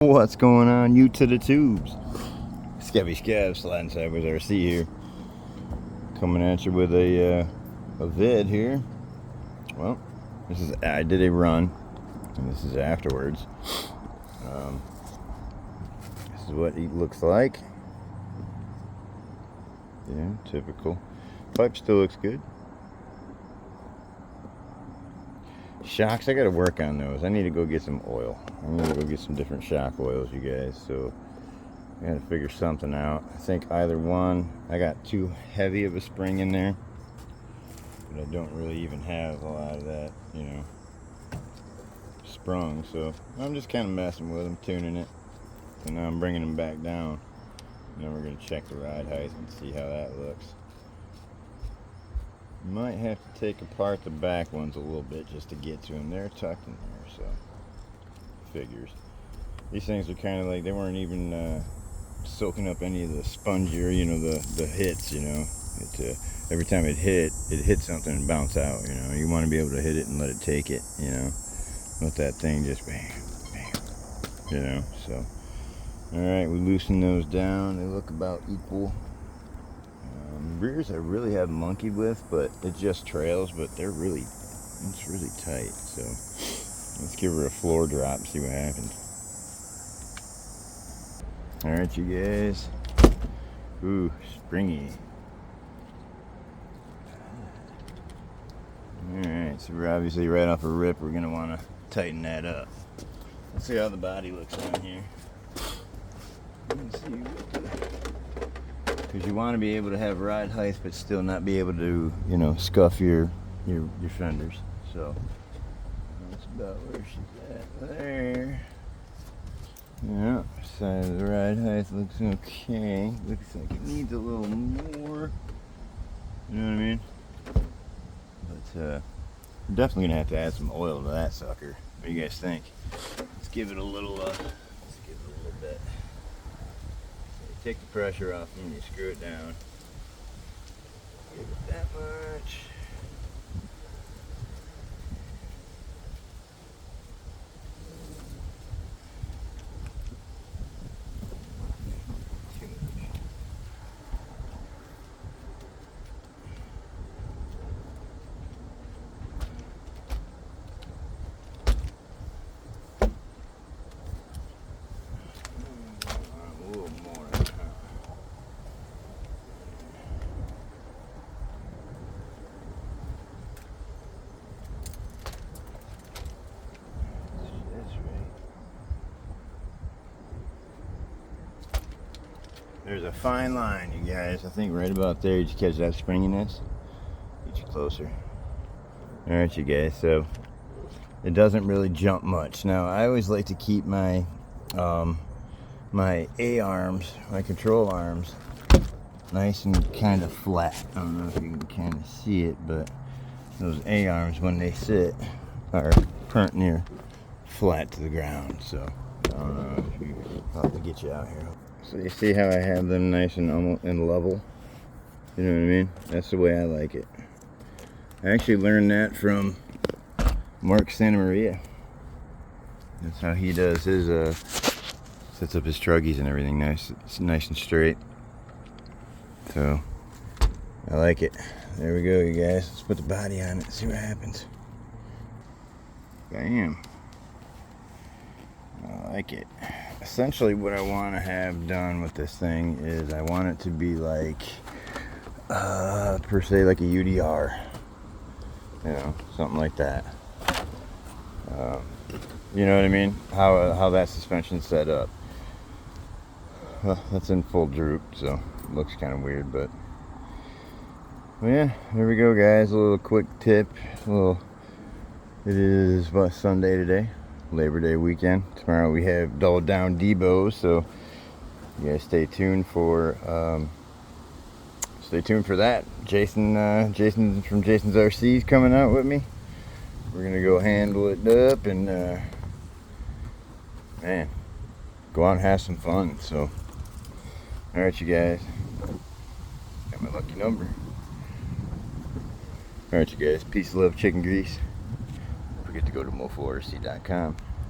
What's going on, you to the tubes? Scabby Scab sliding sideways RC here, coming at you with a vid here. Well, I did a run, and this is afterwards. This is what it looks like. Yeah, typical. Pipe still looks good. Shocks, I gotta work on those. I need to go get some oil. I need to go get some different shock oils, you guys. So I gotta figure something out. I think either one. I got too heavy of a spring in there, but I don't really even have a lot of that, you know, sprung. So I'm just kind of messing with them, tuning it. So now I'm bringing them back down. And then we're gonna check the ride height and see how that looks. Might have to take apart the back ones a little bit just to get to them. They're tucked in there, so figures. These things are kind of like, they weren't even soaking up any of the spongier, you know, the hits, you know. Every time it hit something and bounce out, you know. You want to be able to hit it and let it take it, you know. Let that thing just bang, bang, you know. So, alright, we loosen those down. They look about equal. Rears I really have monkeyed with, but it just trails, but it's really tight. So let's give her a floor drop and see what happens. Alright, you guys. Ooh, springy. Alright, so we're obviously right off a rip, we're gonna want to tighten that up. Let's see how the body looks on here. Let's see. Because you want to be able to have ride height, but still not be able to, you know, scuff your fenders. So that's about where she's at there. Yeah, side of the ride height looks okay. Looks like it needs a little more. You know what I mean? But we're definitely gonna have to add some oil to that sucker. What do you guys think? Let's give it a little. Bit. Take the pressure off and you screw it down. Give it that much. Too much. A little more. There's a fine line, you guys. I think right about there, you just catch that springiness. Get you closer. Alright, you guys, so it doesn't really jump much. Now, I always like to keep my my A-arms, my control arms, nice and kind of flat. I don't know if you can kind of see it, but those A-arms, when they sit, are pretty near flat to the ground. So, I don't know if I'll have to get you out here. So you see how I have them nice and level? You know what I mean? That's the way I like it. I actually learned that from Mark Santa Maria. That's how he does his, sets up his truggies and everything nice. It's nice and straight. So, I like it. There we go, you guys. Let's put the body on it, see what happens. Bam. I like it. Essentially what I want to have done with this thing is I want it to be like per se like a UDR, you know, something like that. You know what I mean, how that suspension's set up. That's in full droop, so it looks kind of weird, but well, yeah, there we go, guys. A little quick tip. It is what, Sunday today, Labor Day weekend. Tomorrow we have Dull Down Debo, so you guys stay tuned for that. Jason from Jason's RC is coming out with me. We're gonna go handle it up and man, go out and have some fun. So, all right, you guys, got my lucky number. All right, you guys, peace, love, chicken grease. Don't forget to go to moforc.com.